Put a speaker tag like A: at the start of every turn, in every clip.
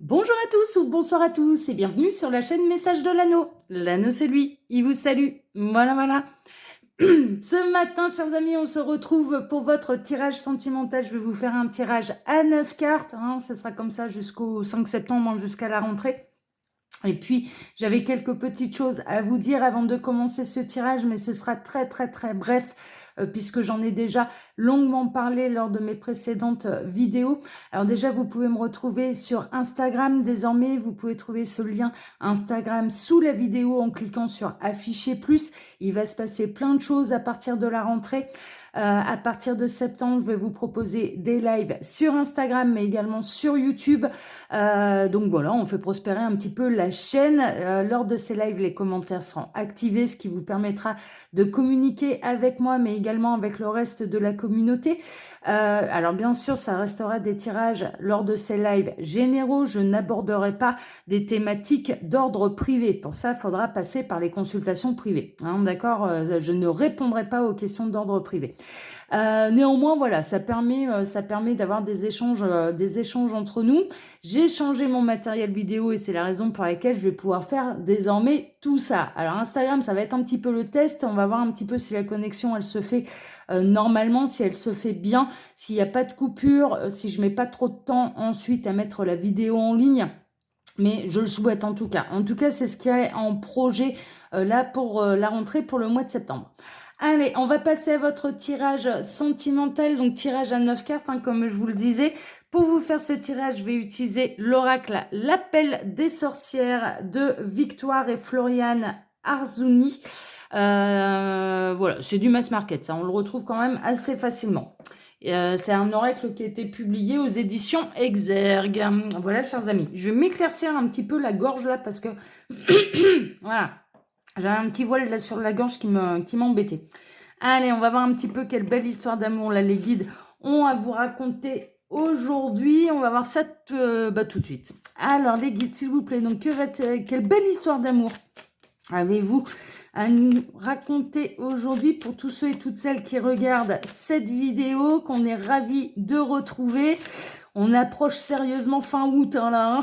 A: Bonjour à tous ou bonsoir à tous et bienvenue sur la chaîne Message de l'Anneau. L'Anneau c'est lui, il vous salue. Voilà. Ce matin, chers amis, on se retrouve pour votre tirage sentimental. Je vais vous faire un tirage à 9 cartes. Ce sera comme ça jusqu'au 5 septembre, jusqu'à la rentrée. Et puis, j'avais quelques petites choses à vous dire avant de commencer ce tirage, mais ce sera très bref, puisque j'en ai déjà longuement parlé lors de mes précédentes vidéos. Alors déjà, vous pouvez me retrouver sur Instagram désormais. Vous pouvez trouver ce lien Instagram sous la vidéo en cliquant sur Afficher plus. Il va se passer plein de choses à partir de la rentrée. À partir de septembre, je vais vous proposer des lives sur Instagram, mais également sur YouTube. Donc voilà, on fait prospérer un petit peu la chaîne. Lors de ces lives, les commentaires seront activés, ce qui vous permettra de communiquer avec moi, mais également avec le reste de la communauté. Alors bien sûr, ça restera des tirages lors de ces lives généraux. Je n'aborderai pas des thématiques d'ordre privé. Pour ça, il faudra passer par les consultations privées. D'accord, je ne répondrai pas aux questions d'ordre privé. Néanmoins, voilà, ça permet d'avoir des échanges entre nous. J'ai changé mon matériel vidéo et c'est la raison pour laquelle je vais pouvoir faire désormais tout ça. Alors Instagram, ça va être un petit peu le test. On va voir un petit peu si la connexion, elle se fait normalement, si elle se fait bien, s'il n'y a pas de coupure, si je mets pas trop de temps ensuite à mettre la vidéo en ligne. Mais je le souhaite en tout cas. En tout cas, c'est ce qu'il y a en projet là pour la rentrée pour le mois de septembre. Allez, on va passer à votre tirage sentimental, donc tirage à 9 cartes, comme je vous le disais. Pour vous faire ce tirage, je vais utiliser l'oracle L'Appel des sorcières de Victoire et Floriane Arzouni. Voilà, c'est du mass market, ça, on le retrouve quand même assez facilement. C'est un oracle qui a été publié aux éditions Exergue. Voilà, chers amis. Je vais m'éclaircir un petit peu la gorge là parce que voilà, j'avais un petit voile là sur la gorge qui m'embêtait. Allez, on va voir un petit peu quelle belle histoire d'amour là les guides ont à vous raconter aujourd'hui. On va voir ça tout de suite. Alors les guides, s'il vous plaît, donc quelle belle histoire d'amour avez-vous à nous raconter aujourd'hui pour tous ceux et toutes celles qui regardent cette vidéo, qu'on est ravis de retrouver. On approche sérieusement fin août, là.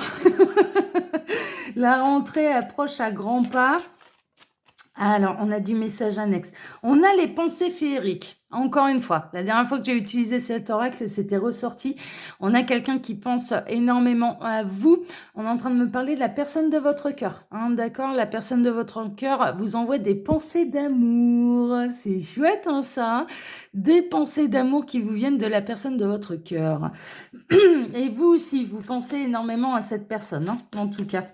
A: La rentrée approche à grands pas. Alors, on a du message annexe. On a les pensées féeriques. Encore une fois, la dernière fois que j'ai utilisé cet oracle, c'était ressorti. On a quelqu'un qui pense énormément à vous. On est en train de me parler de la personne de votre cœur. D'accord, la personne de votre cœur vous envoie des pensées d'amour. C'est chouette, ça. Des pensées d'amour qui vous viennent de la personne de votre cœur. Et vous aussi, vous pensez énormément à cette personne, en tout cas.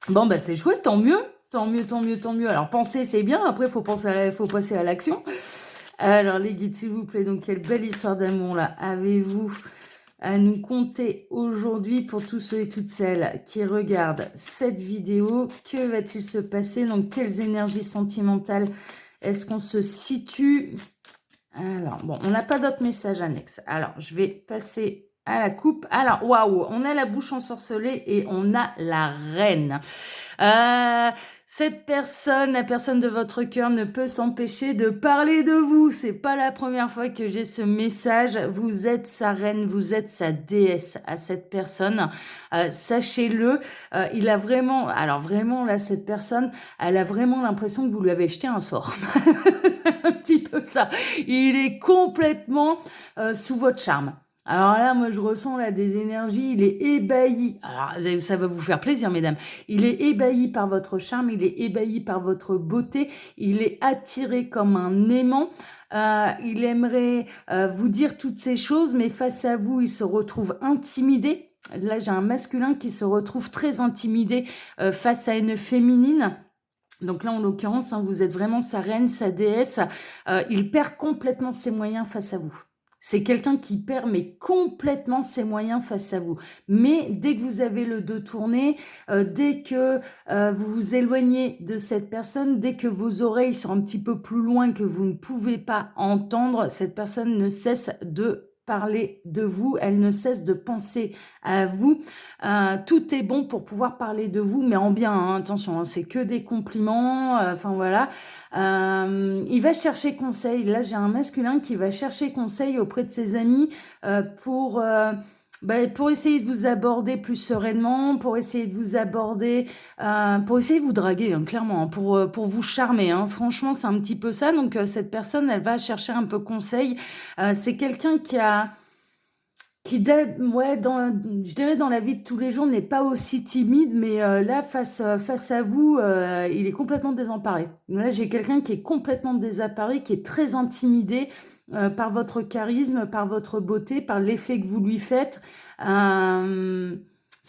A: Bon, c'est chouette, tant mieux. Tant mieux. Alors, penser, c'est bien. Après, faut passer à l'action. Alors, les guides, s'il vous plaît. Donc, quelle belle histoire d'amour, là, avez-vous à nous conter aujourd'hui pour tous ceux et toutes celles qui regardent cette vidéo? Que va-t-il se passer? Donc, quelles énergies sentimentales est-ce qu'on se situe? Alors, bon, on n'a pas d'autres messages annexes. Alors, je vais passer à la coupe. Alors, waouh, on a la bouche ensorcelée et on a la reine. Cette personne, la personne de votre cœur, ne peut s'empêcher de parler de vous. C'est pas la première fois que j'ai ce message. Vous êtes sa reine, vous êtes sa déesse à cette personne. Sachez-le, il a vraiment, alors vraiment là, cette personne, elle a vraiment l'impression que vous lui avez jeté un sort. C'est un petit peu ça. Il est complètement sous votre charme. Alors là, moi, je ressens là des énergies, il est ébahi. Alors, ça va vous faire plaisir, mesdames. Il est ébahi par votre charme, il est ébahi par votre beauté, il est attiré comme un aimant. Il aimerait vous dire toutes ces choses, mais face à vous, il se retrouve intimidé. Là, j'ai un masculin qui se retrouve très intimidé face à une féminine. Donc là, en l'occurrence, vous êtes vraiment sa reine, sa déesse. Il perd complètement ses moyens face à vous. C'est quelqu'un qui perd mais complètement ses moyens face à vous. Mais dès que vous avez le dos tourné, dès que vous vous éloignez de cette personne, dès que vos oreilles sont un petit peu plus loin que vous ne pouvez pas entendre, cette personne ne cesse de parler de vous, elle ne cesse de penser à vous. Tout est bon pour pouvoir parler de vous, mais en bien, attention, c'est que des compliments, voilà. Il va chercher conseil. Là, j'ai un masculin qui va chercher conseil auprès de ses amis pour Pour essayer de vous aborder plus sereinement, pour essayer de vous aborder, pour essayer de vous draguer, hein, clairement, hein, pour vous charmer, hein. Franchement, c'est un petit peu ça. Donc, cette personne, elle va chercher un peu conseil. C'est quelqu'un ouais, je dirais dans la vie de tous les jours, n'est pas aussi timide, mais là, face à vous, il est complètement désemparé. Là, j'ai quelqu'un qui est complètement désemparé, qui est très intimidé par votre charisme, par votre beauté, par l'effet que vous lui faites. C'est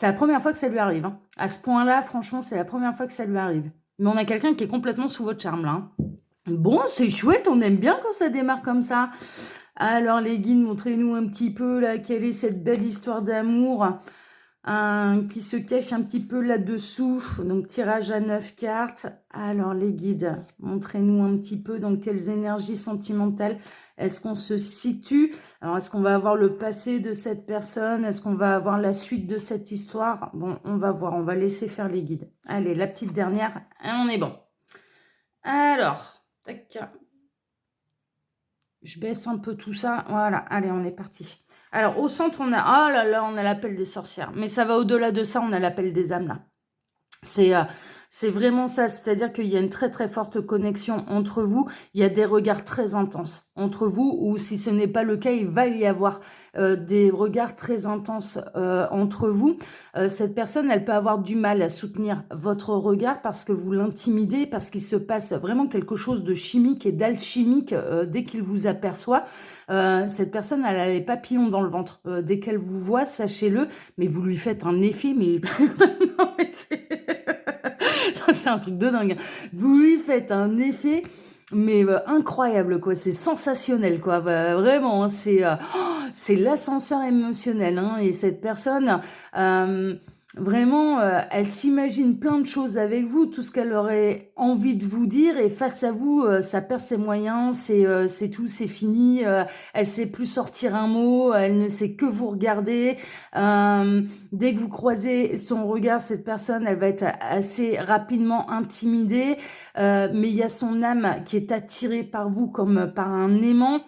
A: la première fois que ça lui arrive, hein. À ce point-là, franchement, c'est la première fois que ça lui arrive. Mais on a quelqu'un qui est complètement sous votre charme, là, hein. Bon, c'est chouette, on aime bien quand ça démarre comme ça. Alors les guides, montrez-nous un petit peu là, quelle est cette belle histoire d'amour qui se cache un petit peu là-dessous. Donc tirage à 9 cartes. Alors les guides, montrez-nous un petit peu dans quelles énergies sentimentales est-ce qu'on se situe. Alors est-ce qu'on va avoir le passé de cette personne? Est-ce qu'on va avoir la suite de cette histoire? Bon, on va voir, on va laisser faire les guides. Allez, la petite dernière, et on est bon. Alors, tac. Je baisse un peu tout ça. Voilà, allez, on est parti. Alors, au centre, on a... Oh là là, on a l'appel des sorcières. Mais ça va au-delà de ça, on a l'appel des âmes, là. C'est vraiment ça, c'est-à-dire qu'il y a une très très forte connexion entre vous, il y a des regards très intenses entre vous, ou si ce n'est pas le cas, il va y avoir des regards très intenses entre vous. Cette personne, elle peut avoir du mal à soutenir votre regard parce que vous l'intimidez, parce qu'il se passe vraiment quelque chose de chimique et d'alchimique dès qu'il vous aperçoit. Cette personne, elle a les papillons dans le ventre. Dès qu'elle vous voit, sachez-le, mais vous lui faites un effet, mais... non, mais c'est un truc de dingue. Vous lui faites un effet, mais incroyable, quoi. C'est sensationnel, quoi. Vraiment, hein, c'est l'ascenseur émotionnel, hein. Et cette personne... vraiment, elle s'imagine plein de choses avec vous, tout ce qu'elle aurait envie de vous dire, et face à vous, ça perd ses moyens, c'est tout, c'est fini, elle sait plus sortir un mot, elle ne sait que vous regarder. Dès que vous croisez son regard, cette personne, elle va être assez rapidement intimidée, mais il y a son âme qui est attirée par vous comme par un aimant.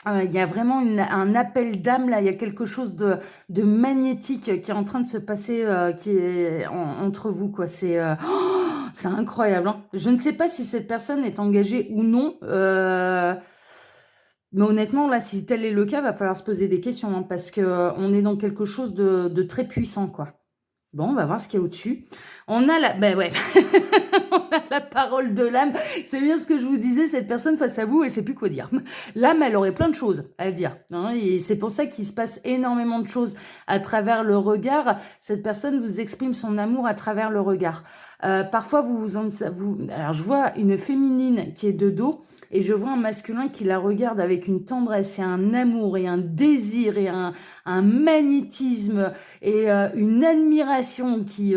A: Il y a vraiment un appel d'âme, là, il y a quelque chose de magnétique qui est en train de se passer qui est entre vous, quoi. C'est incroyable, hein. Je ne sais pas si cette personne est engagée ou non, mais honnêtement, là, si tel est le cas, va falloir se poser des questions, hein, parce qu'on est dans quelque chose de très puissant, quoi. Bon, on va voir ce qu'il y a au-dessus. On a la... Ben ouais, on a la parole de l'âme. C'est bien ce que je vous disais, cette personne face à vous, elle sait plus quoi dire. L'âme, elle aurait plein de choses à dire, hein, et c'est pour ça qu'il se passe énormément de choses à travers le regard. Cette personne vous exprime son amour à travers le regard. Parfois, alors, je vois une féminine qui est de dos et je vois un masculin qui la regarde avec une tendresse et un amour et un désir et un magnétisme et une admiration qui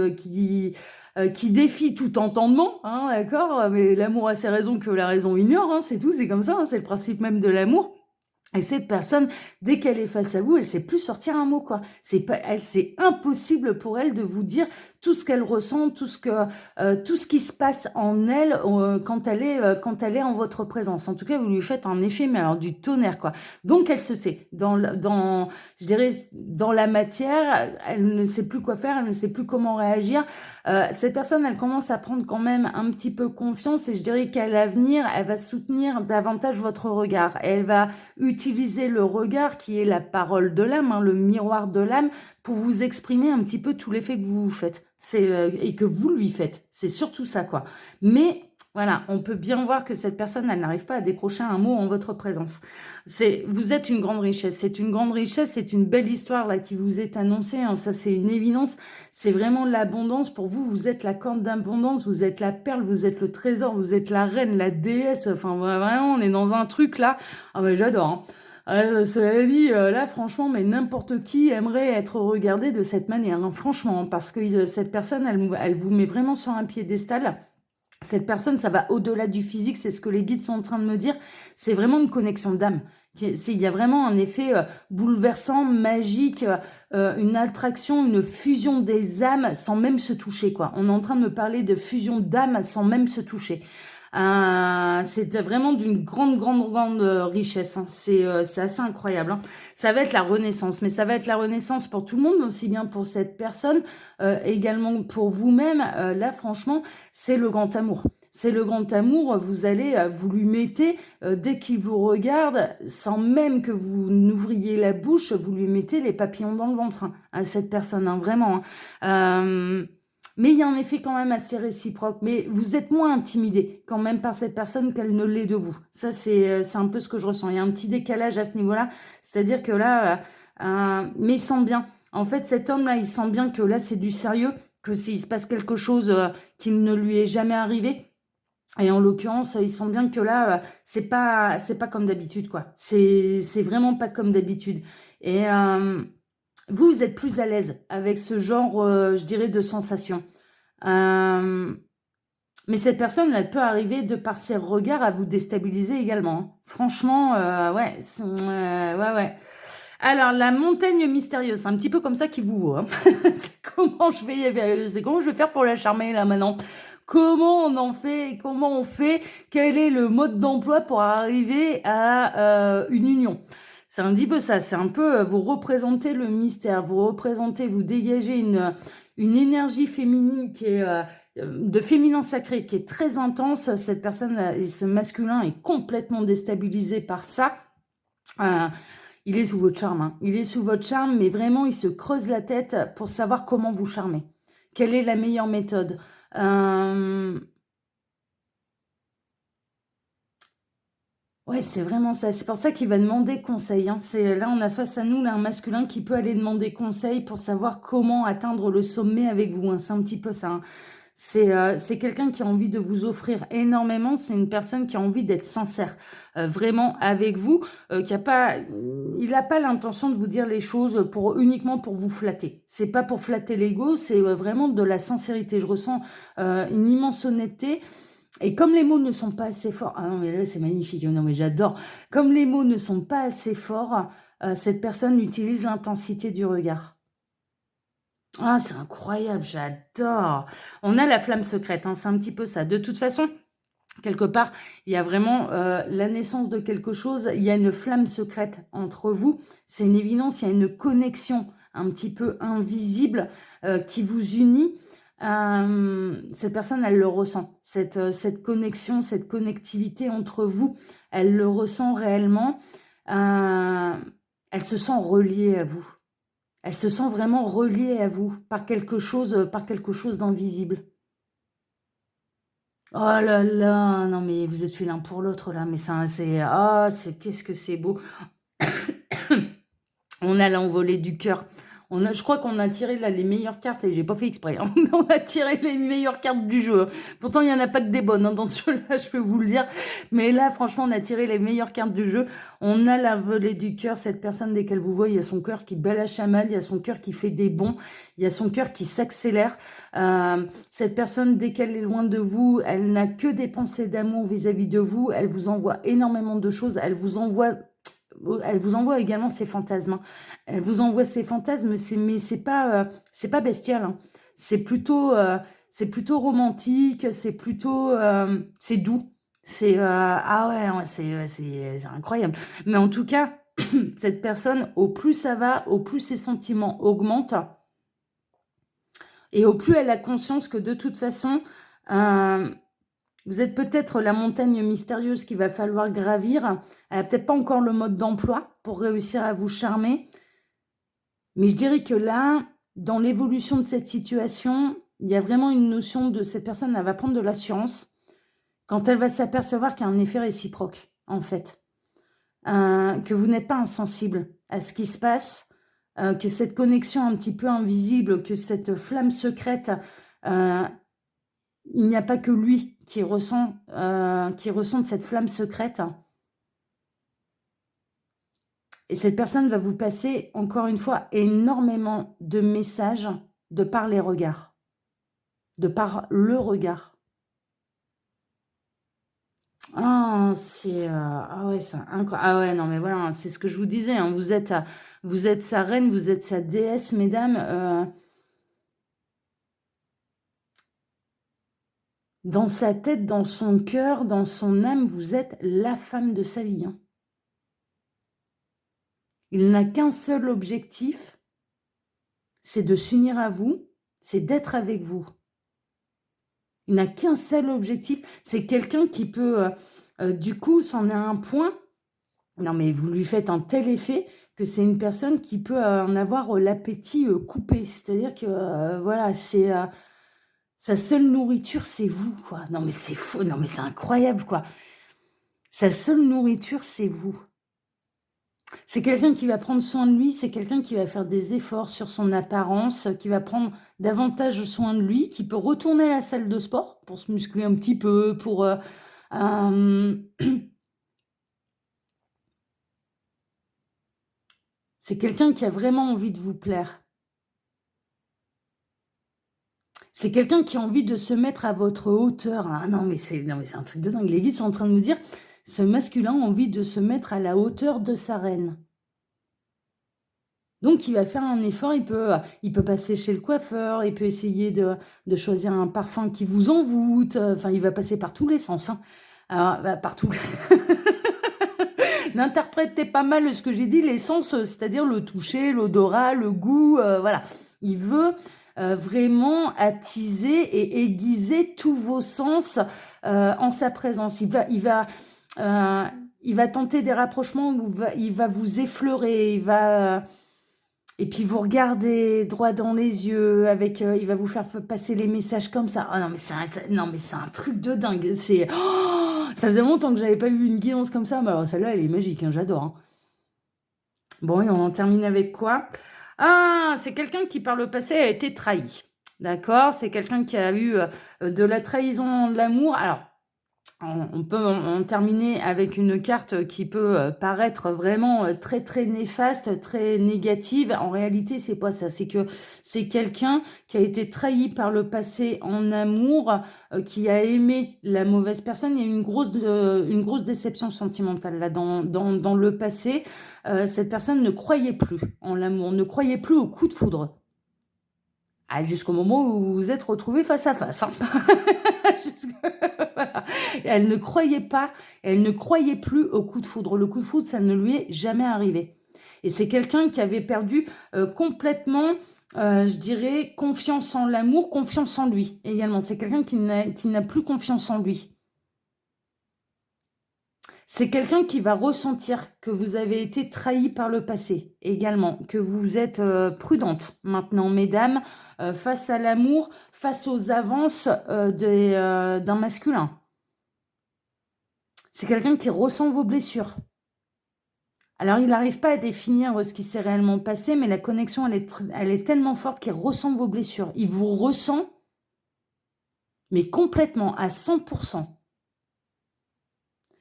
A: défie tout entendement, hein, d'accord? Mais l'amour a ses raisons que la raison ignore, hein, c'est tout, c'est comme ça, hein, c'est le principe même de l'amour. Et cette personne, dès qu'elle est face à vous, elle sait plus sortir un mot, quoi. C'est impossible pour elle de vous dire tout ce qu'elle ressent, tout ce qui se passe en elle quand elle est en votre présence. En tout cas, vous lui faites un effet, mais alors du tonnerre, quoi. Donc elle se tait je dirais, dans la matière. Elle ne sait plus quoi faire, elle ne sait plus comment réagir. Cette personne, elle commence à prendre quand même un petit peu confiance, et je dirais qu'à l'avenir, elle va soutenir davantage votre regard. Elle va utiliser le regard qui est la parole de l'âme, hein, le miroir de l'âme, pour vous exprimer un petit peu tout l'effet que vous faites et que vous lui faites. C'est surtout ça, quoi. Mais voilà, on peut bien voir que cette personne, elle n'arrive pas à décrocher un mot en votre présence. Vous êtes une grande richesse. C'est une grande richesse, c'est une belle histoire là qui vous est annoncée, hein. Ça, c'est une évidence. C'est vraiment l'abondance. Pour vous, vous êtes la corne d'abondance, vous êtes la perle, vous êtes le trésor, vous êtes la reine, la déesse. Enfin, vraiment, on est dans un truc là. Ah, mais j'adore, hein. Cela dit, là, franchement, mais n'importe qui aimerait être regardé de cette manière, hein, franchement, parce que cette personne, elle vous met vraiment sur un piédestal. Cette personne, ça va au-delà du physique, c'est ce que les guides sont en train de me dire. C'est vraiment une connexion d'âme. Il y a vraiment un effet bouleversant, magique, une attraction, une fusion des âmes sans même se toucher, quoi. On est en train de me parler de fusion d'âmes sans même se toucher. C'est vraiment d'une grande, grande, grande richesse. Hein. C'est assez incroyable. Hein. Ça va être la renaissance, mais ça va être la renaissance pour tout le monde, aussi bien pour cette personne, également pour vous-même. Là, franchement, c'est le grand amour. C'est le grand amour, vous allez, vous lui mettez, dès qu'il vous regarde, sans même que vous n'ouvriez la bouche, vous lui mettez les papillons dans le ventre, hein, à cette personne, hein, vraiment. Hein. Mais il y a un effet quand même assez réciproque. Mais vous êtes moins intimidé quand même par cette personne qu'elle ne l'est de vous. Ça, c'est un peu ce que je ressens. Il y a un petit décalage à ce niveau-là. C'est-à-dire que là, mais il sent bien. En fait, cet homme-là, il sent bien que là, c'est du sérieux, que s'il se passe quelque chose qui ne lui est jamais arrivé. Et en l'occurrence, il sent bien que là, c'est pas comme d'habitude, quoi. C'est vraiment pas comme d'habitude. Et vous êtes plus à l'aise avec ce genre, je dirais, de sensation. Mais cette personne, elle peut arriver, de par ses regards, à vous déstabiliser également. Hein. Franchement, ouais, ouais, ouais. Alors, la montagne mystérieuse, c'est un petit peu comme ça qu'il vous voit. Hein. C'est comment je vais faire pour la charmer, là, maintenant. Comment on en fait, comment on fait, quel est le mode d'emploi pour arriver à une union. C'est un petit peu ça, c'est un peu, vous représentez le mystère, vous dégagez une énergie féminine qui est de féminin sacré, qui est très intense. Cette personne, et ce masculin est complètement déstabilisé par ça. Il est sous votre charme, hein. Il est sous votre charme, mais vraiment, il se creuse la tête pour savoir comment vous charmer. Quelle est la meilleure méthode? Ouais, c'est vraiment ça. C'est pour ça qu'il va demander conseil. Hein. Là, on a face à nous là, un masculin qui peut aller demander conseil pour savoir comment atteindre le sommet avec vous. Hein. C'est un petit peu ça. Hein. C'est quelqu'un qui a envie de vous offrir énormément. C'est une personne qui a envie d'être sincère, vraiment avec vous, qui a pas, il n'a pas l'intention de vous dire les choses uniquement pour vous flatter. C'est pas pour flatter l'ego, c'est vraiment de la sincérité. Je ressens une immense honnêteté. Et comme les mots ne sont pas assez forts, ah non mais là c'est magnifique, non mais j'adore. Comme les mots ne sont pas assez forts, cette personne utilise l'intensité du regard. Ah, c'est incroyable, j'adore. On a la flamme secrète, hein, c'est un petit peu ça. De toute façon, quelque part, il y a vraiment la naissance de quelque chose, il y a une flamme secrète entre vous. C'est une évidence, il y a une connexion un petit peu invisible qui vous unit. Cette personne, elle le ressent. Cette connexion, cette connectivité entre vous, elle le ressent réellement. Elle se sent reliée à vous. Elle se sent vraiment reliée à vous par quelque chose d'invisible. Oh là là, non mais vous êtes fait l'un pour l'autre là, mais ça, qu'est-ce que c'est beau. On a l'envolée du cœur. Je crois qu'on a tiré là les meilleures cartes, et j'ai pas fait exprès, hein, mais on a tiré les meilleures cartes du jeu. Pourtant, il n'y en a pas que des bonnes hein, dans ce jeu-là, je peux vous le dire. Mais là, franchement, on a tiré les meilleures cartes du jeu. On a l'envolée du cœur. Cette personne, dès qu'elle vous voit, il y a son cœur qui bat la chamade, il y a son cœur qui fait des bonds, il y a son cœur qui s'accélère. Cette personne, dès qu'elle est loin de vous, elle n'a que des pensées d'amour vis-à-vis de vous. Elle vous envoie énormément de choses. Elle vous envoie également ses fantasmes. Hein. Elle vous envoie ses fantasmes, mais c'est pas bestial. Hein. C'est plutôt romantique, c'est doux. Ah ouais, c'est incroyable. Mais en tout cas, cette personne, au plus ça va, au plus ses sentiments augmentent, et au plus elle a conscience que de toute façon, vous êtes peut-être la montagne mystérieuse qu'il va falloir gravir. Elle n'a peut-être pas encore le mode d'emploi pour réussir à vous charmer. Mais je dirais que là, dans l'évolution de cette situation, il y a vraiment une notion de cette personne, elle va prendre de l'assurance quand elle va s'apercevoir qu'il y a un effet réciproque, en fait. Que vous n'êtes pas insensible à ce qui se passe, que cette connexion un petit peu invisible, que cette flamme secrète, il n'y a pas que lui qui ressent de cette flamme secrète. Et cette personne va vous passer, encore une fois, énormément de messages de par les regards, de par le regard. Ah, ouais, c'est incroyable. Ah ouais, non, mais voilà, c'est ce que je vous disais. Hein, vous êtes sa reine, vous êtes sa déesse, mesdames. Dans sa tête, dans son cœur, dans son âme, vous êtes la femme de sa vie, hein. Il n'a qu'un seul objectif, c'est de s'unir à vous, c'est d'être avec vous. Il n'a qu'un seul objectif, c'est quelqu'un qui peut, du coup, c'en est un point, non mais vous lui faites un tel effet que c'est une personne qui peut en avoir l'appétit coupé. C'est-à-dire que, voilà, c'est sa seule nourriture, c'est vous, quoi. Non mais c'est fou, non mais c'est incroyable, quoi. Sa seule nourriture, c'est vous. C'est quelqu'un qui va prendre soin de lui, c'est quelqu'un qui va faire des efforts sur son apparence, qui va prendre davantage soin de lui, qui peut retourner à la salle de sport pour se muscler un petit peu, pour... c'est quelqu'un qui a vraiment envie de vous plaire. C'est quelqu'un qui a envie de se mettre à votre hauteur. Ah non, mais c'est un truc de dingue. Les guides sont en train de me dire, ce masculin a envie de se mettre à la hauteur de sa reine. Donc, il va faire un effort, il peut passer chez le coiffeur, il peut essayer de choisir un parfum qui vous envoûte. Enfin, il va passer par tous les sens, hein. Alors, bah, partout. N'interprétez pas mal ce que j'ai dit, les sens, c'est-à-dire le toucher, l'odorat, le goût, voilà. Il veut vraiment attiser et aiguiser tous vos sens en sa présence. Il va tenter des rapprochements où il va vous effleurer, et puis vous regardez droit dans les yeux, il va vous faire passer les messages comme ça. Ah non, mais c'est un truc de dingue. Ça faisait longtemps que j'avais pas eu une guidance comme ça, mais alors celle-là, elle est magique, hein, j'adore, hein. Bon, et on en termine avec quoi? Ah, c'est quelqu'un qui, par le passé, a été trahi. D'accord? C'est quelqu'un qui a eu de la trahison, de l'amour. Alors, on peut en terminer avec une carte qui peut paraître vraiment très très néfaste, très négative. En réalité, c'est pas ça. C'est que c'est quelqu'un qui a été trahi par le passé en amour, qui a aimé la mauvaise personne. Il y a une grosse déception sentimentale là dans le passé. Cette personne ne croyait plus en l'amour, ne croyait plus au coup de foudre. Ah, jusqu'au moment où vous vous êtes retrouvés face à face, hein. Voilà. Elle ne croyait pas, elle ne croyait plus au coup de foudre. Le coup de foudre, ça ne lui est jamais arrivé. Et c'est quelqu'un qui avait perdu complètement, je dirais, confiance en l'amour, confiance en lui également. C'est quelqu'un qui n'a plus confiance en lui. C'est quelqu'un qui va ressentir que vous avez été trahi par le passé également, que vous êtes prudente maintenant, mesdames, face à l'amour, face aux avances d'un masculin. C'est quelqu'un qui ressent vos blessures. Alors, il n'arrive pas à définir ce qui s'est réellement passé, mais la connexion, elle est tellement forte qu'il ressent vos blessures. Il vous ressent, mais complètement, à 100%.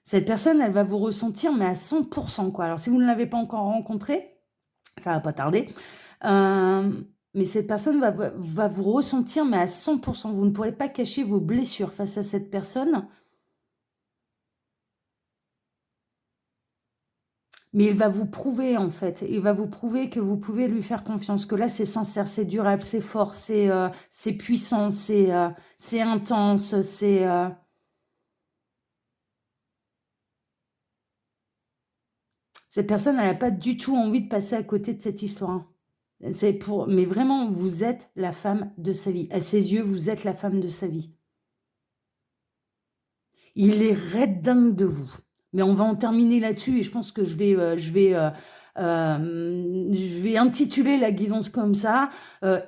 A: Cette personne, elle va vous ressentir, mais à 100%, quoi. Alors, si vous ne l'avez pas encore rencontré, ça va pas tarder. Mais cette personne va vous ressentir, mais à 100%. Vous ne pourrez pas cacher vos blessures face à cette personne. Mais il va vous prouver, en fait. Il va vous prouver que vous pouvez lui faire confiance. Que là, c'est sincère, c'est durable, c'est fort, c'est puissant, c'est intense, c'est... Cette personne, elle n'a pas du tout envie de passer à côté de cette histoire. Mais vraiment, vous êtes la femme de sa vie. À ses yeux, vous êtes la femme de sa vie. Il est raide dingue de vous. Mais on va en terminer là-dessus et je pense que je vais intituler la guidance comme ça.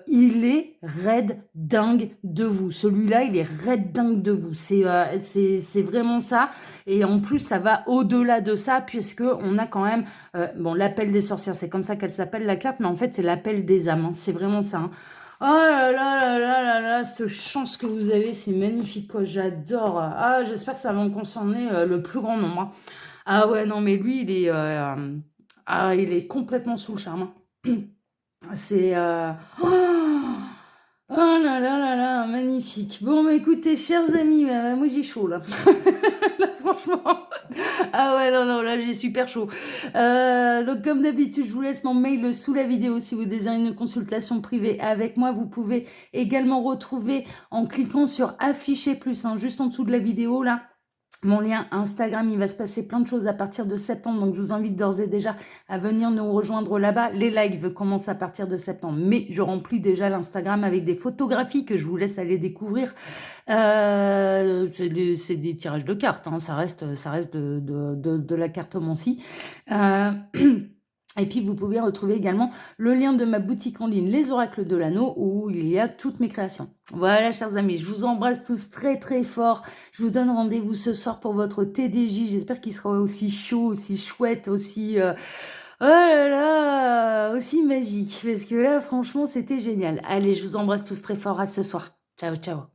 A: Il est raide dingue de vous. Celui-là, il est raide dingue de vous. C'est vraiment ça. Et en plus, ça va au-delà de ça puisque on a quand même bon, l'appel des sorcières. C'est comme ça qu'elle s'appelle la carte, mais en fait, c'est l'appel des âmes, hein. C'est vraiment ça, hein. Oh là là là là là là, cette chance que vous avez, c'est magnifique, quoi. J'adore. Ah, j'espère que ça va en concerner le plus grand nombre, hein. Ah ouais, non, mais lui, il est complètement sous le charme, hein. C'est... Oh, oh là là là là, magnifique. Bon, bah écoutez, chers amis, moi j'ai chaud, là. Là, franchement... Ah ouais, non, non, là, j'ai super chaud. Donc, comme d'habitude, je vous laisse mon mail sous la vidéo si vous désirez une consultation privée avec moi. Vous pouvez également retrouver en cliquant sur afficher plus, hein, juste en dessous de la vidéo, là. Mon lien Instagram, il va se passer plein de choses à partir de septembre, donc je vous invite d'ores et déjà à venir nous rejoindre là-bas. Les lives commencent à partir de septembre, mais je remplis déjà l'Instagram avec des photographies que je vous laisse aller découvrir. C'est des tirages de cartes, hein, ça reste de la cartomancie. Euh, Et puis, vous pouvez retrouver également le lien de ma boutique en ligne, Les Oracles de l'Anneau, où il y a toutes mes créations. Voilà, chers amis, je vous embrasse tous très, très fort. Je vous donne rendez-vous ce soir pour votre TDJ. J'espère qu'il sera aussi chaud, aussi chouette, aussi... oh là là, aussi magique. Parce que là, franchement, c'était génial. Allez, je vous embrasse tous très fort. À ce soir. Ciao, ciao.